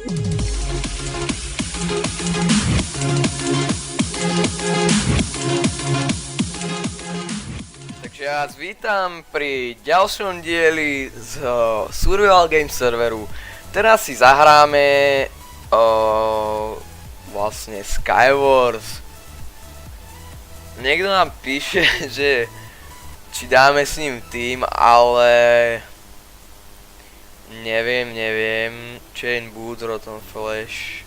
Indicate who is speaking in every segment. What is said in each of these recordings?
Speaker 1: Takže ja vás vítam pri ďalšom dieli z Survival Game serveru. Teraz si zahráme vlastne Skywars. Niekto nám píše, že či dáme s ním tým, ale neviem, Chain Boots, Rotten Flash.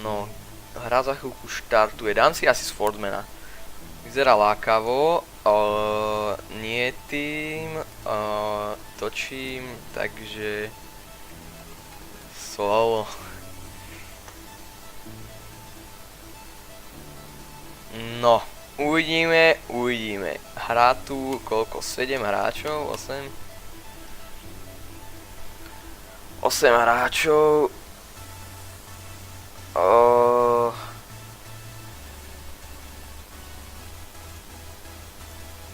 Speaker 1: No, hra za chvíľku štartuje, dám si asi Swordmana. Vyzerá lákavo, nie tým, točím, takže solo. No, uvidíme. Hrá tu koľko? 7 hráčov? 8 hráčov.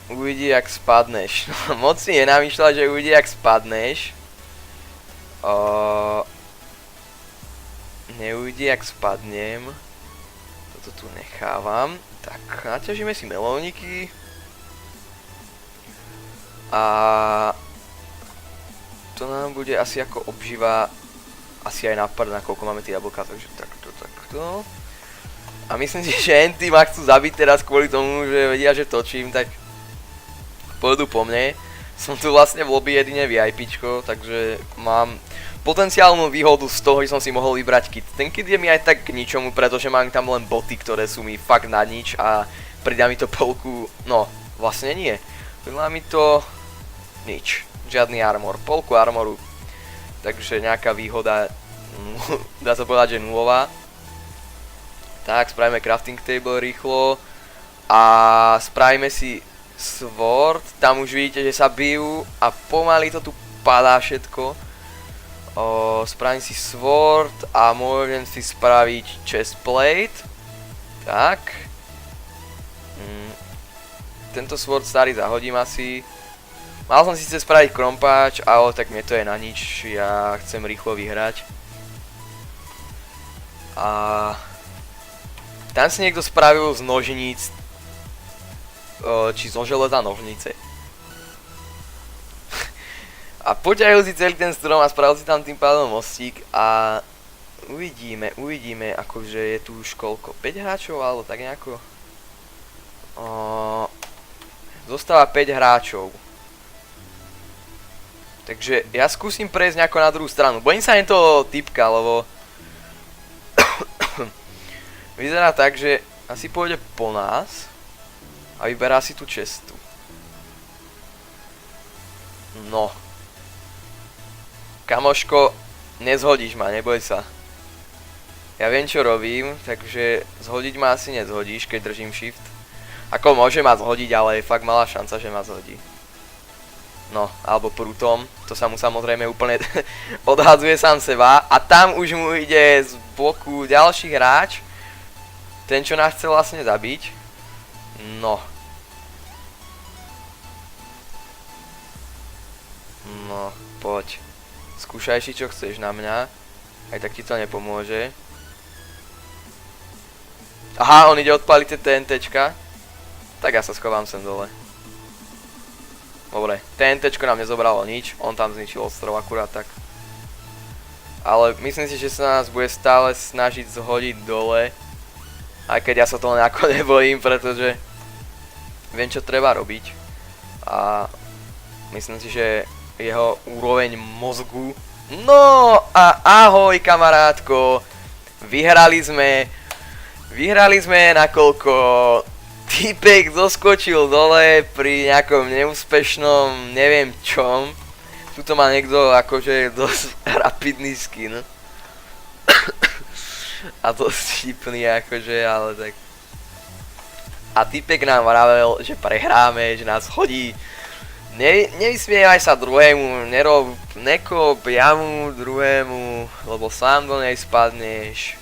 Speaker 1: Uvidí, jak spadneš. Moc si nenamýšľa, že uvidí, jak spadneš. Neuvidí, jak spadnem. Toto tu nechávam. Tak, naťažíme si melóniky. A to nám bude asi ako obživa. Asi aj na prd, nakoľko máme tie jablka, takže takto. A myslím si, že NT ma chcú zabiť teraz kvôli tomu, že vedia, že točím, tak pôjdu po mne. Som tu vlastne v lobby jedine VIPčko, takže mám potenciálnu výhodu z toho, že som si mohol vybrať kit. Ten kit je mi aj tak k ničomu, pretože mám tam len boty, ktoré sú mi fakt na nič a pridá mi to polku, no vlastne nie. Pridá mi to nič, žiadny armor, polku armoru. Takže nejaká výhoda, dá sa povedať, že nulová. Tak, spravíme crafting table rýchlo a spravíme si sword, tam už vidíte, že sa bijú a pomaly to tu padá všetko. Spravím si sword a môžem si spraviť chestplate. Tak. Tento sword starý zahodím asi. Mal som síce spraviť krompáč, ale tak mne to je na nič, ja chcem rýchlo vyhrať. A tam si niekto spravil z nožníc, či zo železa nožnice. A poťahil si celý ten strom a spravil si tam tým pádom mostík a uvidíme, akože je tu už koľko, 5 hráčov alebo tak nejako. Zostáva 5 hráčov. Takže ja skúsim prejsť nejako na druhú stranu. Bojím sa len toho typka, lebo vyzerá tak, že asi pôjde po nás a vyberá si tú čestu. No. Kamoško, nezhodíš ma, neboj sa. Ja viem, čo robím, takže zhodiť ma asi nezhodíš, keď držím shift. Ako môže ma zhodiť, ale je fakt malá šanca, že ma zhodí. No, alebo prútom, to sa mu samozrejme úplne odhadzuje sám seba. A tam už mu ide z boku ďalší hráč. Ten, čo nás chce vlastne zabiť. No. No, poď. Skúšaj si, čo chceš na mňa. Aj tak ti to nepomôže. Aha, on ide odpaliť tie TNTčka. Tak ja sa schovám sem dole. Dobre, TNTčko nám nezobralo nič. On tam zničil ostrov akurát tak. Ale myslím si, že sa nás bude stále snažiť zhodiť dole. Aj keď ja sa toho nejako nebojím, pretože viem, čo treba robiť. A myslím si, že jeho úroveň mozgu. No a ahoj kamarátko. Vyhrali sme nakoľko týpek zoskočil dole pri nejakom neúspešnom neviem čom. Tuto má niekto akože dosť rapidný skin. A dosť vtipný akože, ale tak. A týpek nám vravel, že prehráme, že nás hodí. Nevysmievaj sa druhému, nekop jamu druhému, lebo sám do nej spadneš.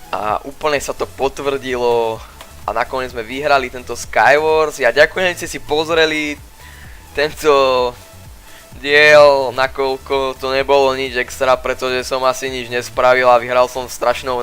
Speaker 1: A úplne sa to potvrdilo a nakoniec sme vyhrali tento Skywars. Ja ďakujem, že ste si pozreli tento diel, nakoľko to nebolo nič extra, pretože som asi nič nespravil a vyhral som strašnou